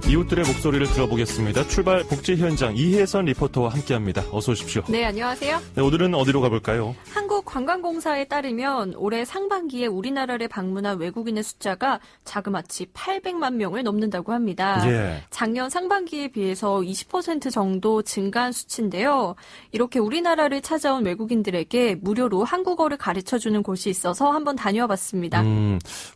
이웃들의 목소리를 들어보겠습니다. 출발 복지 현장 이혜선 리포터와 함께합니다. 어서 오십시오. 네, 안녕하세요. 네, 오늘은 어디로 가볼까요? 한국관광공사에 따르면 올해 상반기에 우리나라를 방문한 외국인의 숫자가 자그마치 800만 명을 넘는다고 합니다. 예. 작년 상반기에 비해서 20% 정도 증가한 수치인데요. 이렇게 우리나라를 찾아온 외국인들에게 무료로 한국어를 가르쳐주는 곳이 있어서 한번 다녀와 봤습니다.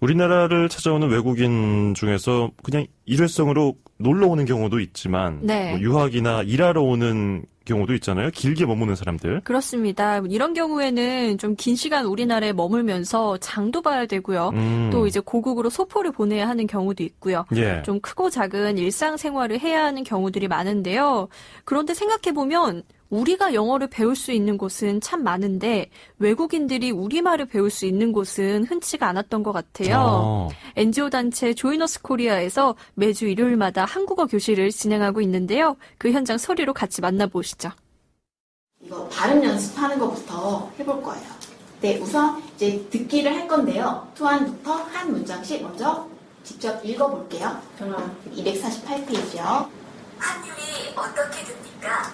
우리나라를 찾아오는 외국인 중에서 그냥 일회성으로 놀러 오는 경우도 있지만 네. 뭐 유학이나 일하러 오는 경우도 있잖아요. 길게 머무는 사람들. 그렇습니다. 이런 경우에는 좀 긴 시간 우리나라에 머물면서 장도 봐야 되고요. 또 이제 고국으로 소포를 보내야 하는 경우도 있고요. 예. 좀 크고 작은 일상생활을 해야 하는 경우들이 많은데요. 그런데 생각해보면 우리가 영어를 배울 수 있는 곳은 참 많은데 외국인들이 우리말을 배울 수 있는 곳은 흔치가 않았던 것 같아요. NGO 단체 조이너스 코리아에서 매주 일요일마다 한국어 교실을 진행하고 있는데요. 그 현장 소리로 같이 만나보시죠. 이거 발음 연습하는 것부터 해볼 거예요. 네, 우선 이제 듣기를 할 건데요. 투안부터 한 문장씩 먼저 직접 읽어볼게요. 그러면 248페이지요. 환율이 어떻게 됩니까?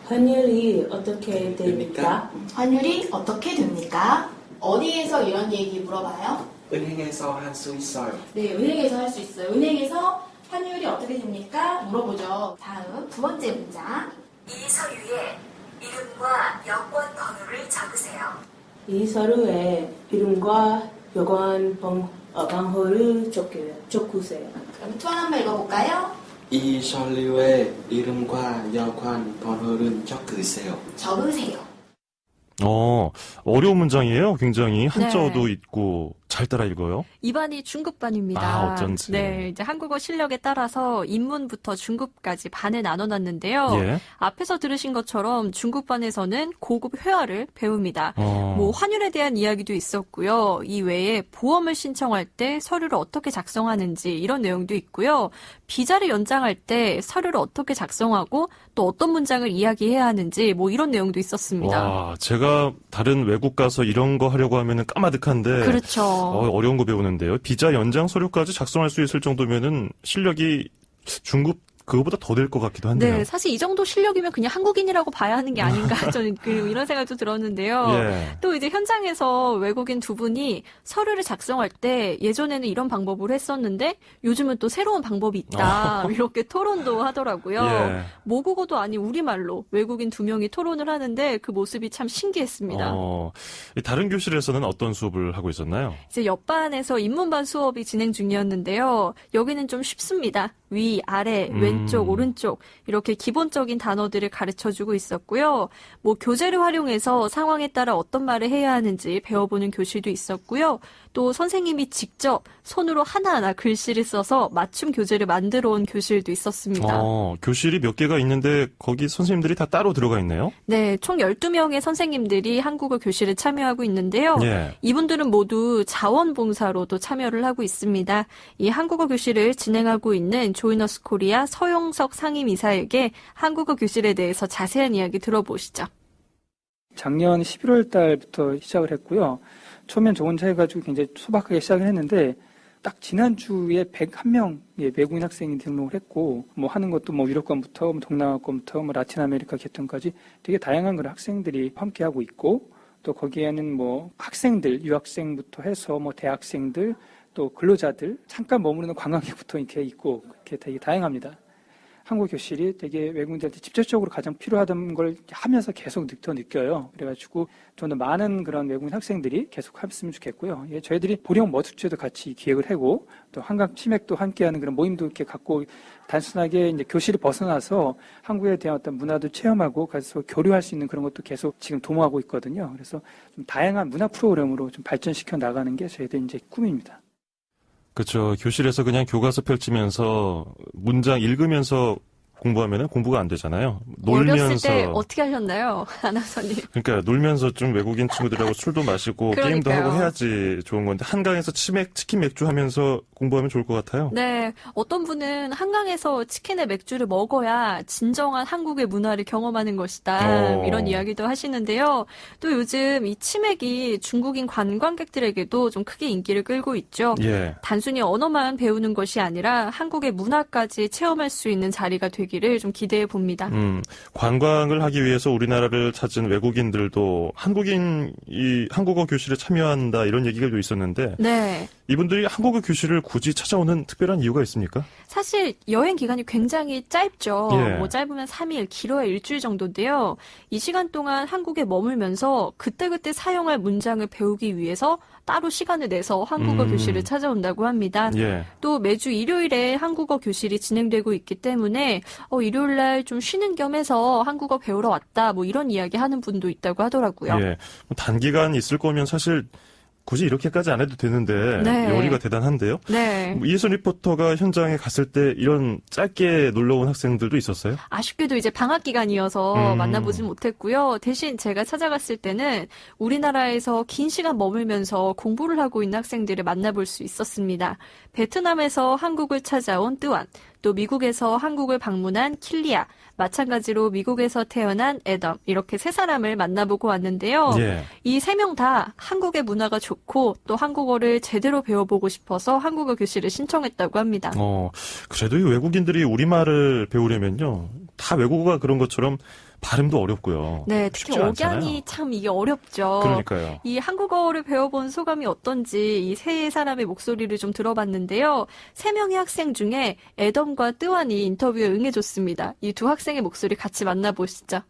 환율이 어떻게 됩니까? 환율이 어떻게 됩니까? 어디에서 이런 얘기 물어봐요? 은행에서 할 수 있어요. 네, 은행에서 할 수 있어요. 은행에서 환율이 어떻게 됩니까? 물어보죠. 다음 두 번째 문장. 이 서류에 이름과 여권 번호를 적으세요. 이 서류에 이름과 여권 번호를 적으세요. 그럼 투안 한번 읽어볼까요? 이 서류에 이름과 여권 번호를 적으세요. 적으세요. 어려운 문장이에요. 굉장히 한자어도 네. 있고 잘 따라 읽어요. 이반이 중급반입니다. 아, 어쩐지. 네, 이제 한국어 실력에 따라서 입문부터 중급까지 반에 나눠놨는데요. 예. 앞에서 들으신 것처럼 중급반에서는 고급 회화를 배웁니다. 뭐 환율에 대한 이야기도 있었고요. 이 외에 보험을 신청할 때 서류를 어떻게 작성하는지 이런 내용도 있고요. 비자를 연장할 때 서류를 어떻게 작성하고 또 어떤 문장을 이야기해야 하는지 뭐 이런 내용도 있었습니다. 와, 제가 다른 외국 가서 이런 거 하려고 하면은 까마득한데. 그렇죠. 어려운 거 배우는데요. 비자 연장 서류까지 작성할 수 있을 정도면은 실력이 중급 그거보다 더 될 것 같기도 한데요. 네, 사실 이 정도 실력이면 그냥 한국인이라고 봐야 하는 게 아닌가 저는 이런 생각도 들었는데요. 예. 또 이제 현장에서 외국인 두 분이 서류를 작성할 때 예전에는 이런 방법으로 했었는데 요즘은 또 새로운 방법이 있다. 이렇게 토론도 하더라고요. 예. 모국어도 아닌 우리말로 외국인 두 명이 토론을 하는데 그 모습이 참 신기했습니다. 다른 교실에서는 어떤 수업을 하고 있었나요? 이제 옆반에서 인문반 수업이 진행 중이었는데요. 여기는 좀 쉽습니다. 위, 아래, 왼쪽, 오른쪽 이렇게 기본적인 단어들을 가르쳐주고 있었고요. 뭐 교재를 활용해서 상황에 따라 어떤 말을 해야 하는지 배워보는 교실도 있었고요. 또 선생님이 직접 손으로 하나하나 글씨를 써서 맞춤 교재를 만들어 온 교실도 있었습니다. 교실이 몇 개가 있는데 거기 선생님들이 다 따로 들어가 있네요? 네, 총 12명의 선생님들이 한국어 교실에 참여하고 있는데요. 예. 이분들은 모두 자원봉사로도 참여를 하고 있습니다. 이 한국어 교실을 진행하고 있는 조이너스 코리아 서용석 상임이사에게 한국어 교실에 대해서 자세한 이야기 들어보시죠. 작년 11월 달부터 시작을 했고요. 처음엔 저 혼자 해가지고 굉장히 소박하게 시작을 했는데 딱 지난주에 101명 외국인 학생이 등록을 했고 뭐 하는 것도 뭐 유럽권부터 뭐 동남아권부터 뭐 라틴 아메리카 계통까지 되게 다양한 그런 학생들이 함께하고 있고 또 거기에는 뭐 학생들, 유학생부터 해서 뭐 대학생들 또 근로자들, 잠깐 머무르는 관광객부터 이렇게 있고 그렇게 되게 다양합니다. 한국 교실이 되게 외국인들한테 직접적으로 가장 필요하던 걸 하면서 계속 더 느껴요. 그래가지고 좀 더 많은 그런 외국인 학생들이 계속 했으면 좋겠고요. 예, 저희들이 보령 머스축제도 같이 기획을 하고 또 한강 치맥도 함께하는 그런 모임도 이렇게 갖고 단순하게 이제 교실을 벗어나서 한국에 대한 어떤 문화도 체험하고 가서 교류할 수 있는 그런 것도 계속 지금 도모하고 있거든요. 그래서 좀 다양한 문화 프로그램으로 좀 발전시켜 나가는 게 저희들 이제 꿈입니다. 그렇죠. 교실에서 그냥 교과서 펼치면서 문장 읽으면서 공부하면은 공부가 안 되잖아요. 놀면서. 어렸을 때 어떻게 하셨나요, 아나운서님? 그러니까 놀면서 좀 외국인 친구들하고 술도 마시고 게임도 그러니까요. 하고 해야지 좋은 건데 한강에서 치킨 맥주 하면서 공부하면 좋을 것 같아요. 네, 어떤 분은 한강에서 치킨에 맥주를 먹어야 진정한 한국의 문화를 경험하는 것이다. 이런 이야기도 하시는데요. 또 요즘 이 치맥이 중국인 관광객들에게도 좀 크게 인기를 끌고 있죠. 예. 단순히 언어만 배우는 것이 아니라 한국의 문화까지 체험할 수 있는 자리가 되기를 좀 기대해 봅니다. 관광을 하기 위해서 우리나라를 찾은 외국인들도 한국인이 한국어 교실에 참여한다 이런 얘기가 좀 있었는데 네. 이분들이 한국어 교실을 굳이 찾아오는 특별한 이유가 있습니까? 사실 여행 기간이 굉장히 짧죠. 예. 뭐 짧으면 3일, 길어야 일주일 정도인데요. 이 시간 동안 한국에 머물면서 그때그때 사용할 문장을 배우기 위해서 따로 시간을 내서 한국어 교실을 찾아온다고 합니다. 예. 또 매주 일요일에 한국어 교실이 진행되고 있기 때문에 일요일날 좀 쉬는 겸해서 한국어 배우러 왔다. 뭐 이런 이야기 하는 분도 있다고 하더라고요. 예. 뭐 단기간 있을 거면 사실 굳이 이렇게까지 안 해도 되는데 네. 요리가 대단한데요. 네. 뭐 이혜선 리포터가 현장에 갔을 때 이런 짧게 놀러 온 학생들도 있었어요? 아쉽게도 이제 방학 기간이어서 만나보진 못했고요. 대신 제가 찾아갔을 때는 우리나라에서 긴 시간 머물면서 공부를 하고 있는 학생들을 만나볼 수 있었습니다. 베트남에서 한국을 찾아온 뜨완, 또 미국에서 한국을 방문한 킬리아, 마찬가지로 미국에서 태어난 애덤, 이렇게 세 사람을 만나보고 왔는데요. 예. 이 세 명 다 한국의 문화가 좋고 또 한국어를 제대로 배워보고 싶어서 한국어 교실을 신청했다고 합니다. 그래도 이 외국인들이 우리말을 배우려면요. 다 외국어가 그런 것처럼 발음도 어렵고요. 네, 특히 쉽지 않잖아요. 억양이 참 이게 어렵죠. 그러니까요. 이 한국어를 배워본 소감이 어떤지 이 세 사람의 목소리를 좀 들어봤는데요. 세 명의 학생 중에 애덤과 뜨완이 인터뷰에 응해줬습니다. 이 두 학생의 목소리 같이 만나보시죠.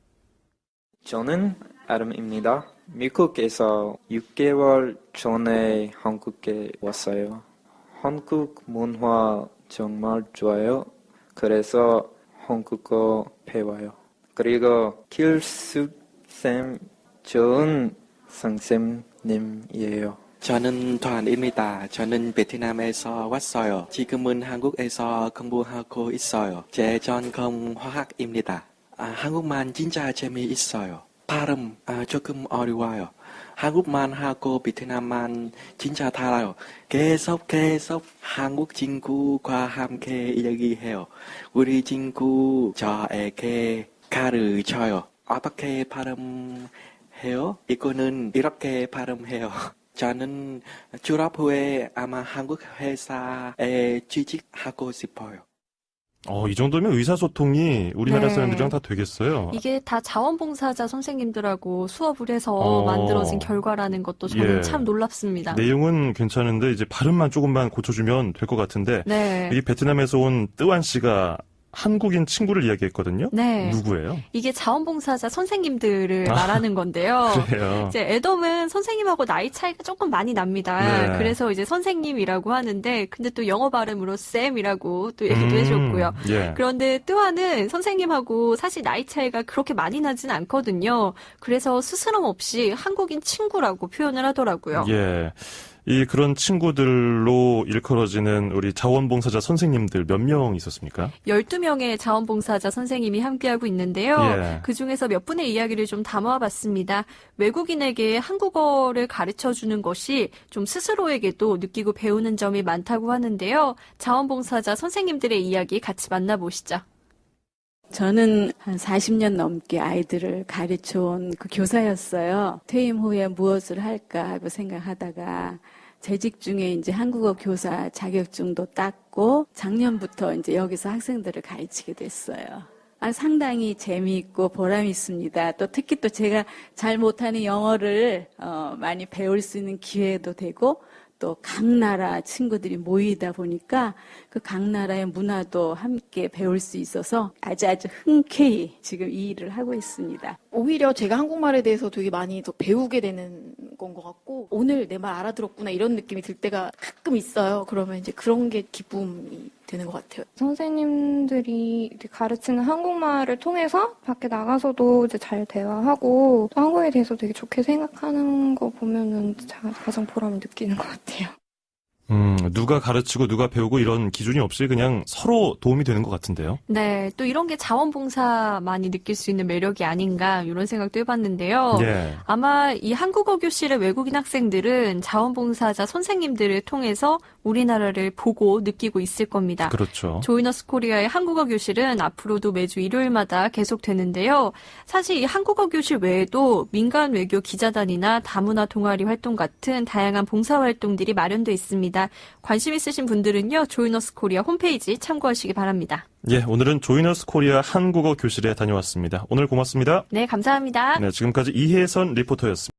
저는 아름입니다. 미국에서 6개월 전에 한국에 왔어요. 한국 문화 정말 좋아요. 그래서 한국어 배워요. 그리고 길숙쌤 좋은 선생님이에요. 저는团입니다. 저는 베트남에서 왔어요. 지금은 한국에서 공부하고 있어요. 제 전공 화학입니다. 한국말 진짜 재미있어요. 발음 조금 어려워요. 한국말 하고 베트남말 진짜 달라요. 계속 한국 친구과 함께 얘기해요. 우리 친구 저에게 가르쳐요. 어떻게 발음해요? 이거는 이렇게 발음해요. 저는 졸업 후에 아마 한국 회사에 취직하고 싶어요. 이 정도면 의사소통이 우리나라 네. 사람들이랑 다 되겠어요. 이게 다 자원봉사자 선생님들하고 수업을 해서 만들어진 결과라는 것도 저는 예. 참 놀랍습니다. 내용은 괜찮은데 이제 발음만 조금만 고쳐주면 될 것 같은데 네. 이 베트남에서 온 뜨완 씨가 한국인 친구를 이야기했거든요. 네. 누구예요? 이게 자원봉사자 선생님들을 말하는 건데요. 그래요. 이제 애덤은 선생님하고 나이 차이가 조금 많이 납니다. 네. 그래서 이제 선생님이라고 하는데, 근데 또 영어 발음으로 쌤이라고 또 얘기도 해줬고요. 예. 그런데 뜨완은 선생님하고 사실 나이 차이가 그렇게 많이 나진 않거든요. 그래서 스스럼 없이 한국인 친구라고 표현을 하더라고요. 예. 그런 친구들로 일컬어지는 우리 자원봉사자 선생님들 몇 명 있었습니까? 12명의 자원봉사자 선생님이 함께하고 있는데요. 예. 그중에서 몇 분의 이야기를 좀 담아봤습니다. 외국인에게 한국어를 가르쳐주는 것이 좀 스스로에게도 느끼고 배우는 점이 많다고 하는데요. 자원봉사자 선생님들의 이야기 같이 만나보시죠. 저는 한 40년 넘게 아이들을 가르쳐온 그 교사였어요. 퇴임 후에 무엇을 할까 하고 생각하다가 재직 중에 이제 한국어 교사 자격증도 땄고 작년부터 이제 여기서 학생들을 가르치게 됐어요. 상당히 재미있고 보람이 있습니다. 또 특히 또 제가 잘 못하는 영어를 많이 배울 수 있는 기회도 되고 또 각 나라 친구들이 모이다 보니까 그 각 나라의 문화도 함께 배울 수 있어서 아주 흔쾌히 지금 이 일을 하고 있습니다. 오히려 제가 한국말에 대해서 되게 많이 더 배우게 되는 건 것 같고 오늘 내 말 알아들었구나 이런 느낌이 들 때가 가끔 있어요. 그러면 이제 그런 게 기쁨이 되는 것 같아요. 선생님들이 가르치는 한국말을 통해서 밖에 나가서도 이제 잘 대화하고 또 한국에 대해서 되게 좋게 생각하는 거 보면은 가장 보람을 느끼는 것 같아요. 누가 가르치고 누가 배우고 이런 기준이 없이 그냥 서로 도움이 되는 것 같은데요. 네, 또 이런 게 자원봉사 많이 느낄 수 있는 매력이 아닌가 이런 생각도 해봤는데요. 예. 아마 이 한국어 교실의 외국인 학생들은 자원봉사자 선생님들을 통해서 우리나라를 보고 느끼고 있을 겁니다. 그렇죠. 조이너스 코리아의 한국어 교실은 앞으로도 매주 일요일마다 계속되는데요. 사실 이 한국어 교실 외에도 민간 외교 기자단이나 다문화 동아리 활동 같은 다양한 봉사 활동들이 마련되어 있습니다. 관심 있으신 분들은요, 조이너스 코리아 홈페이지 참고하시기 바랍니다. 예, 오늘은 조이너스 코리아 한국어 교실에 다녀왔습니다. 오늘 고맙습니다. 네, 감사합니다. 네, 지금까지 이혜선 리포터였습니다.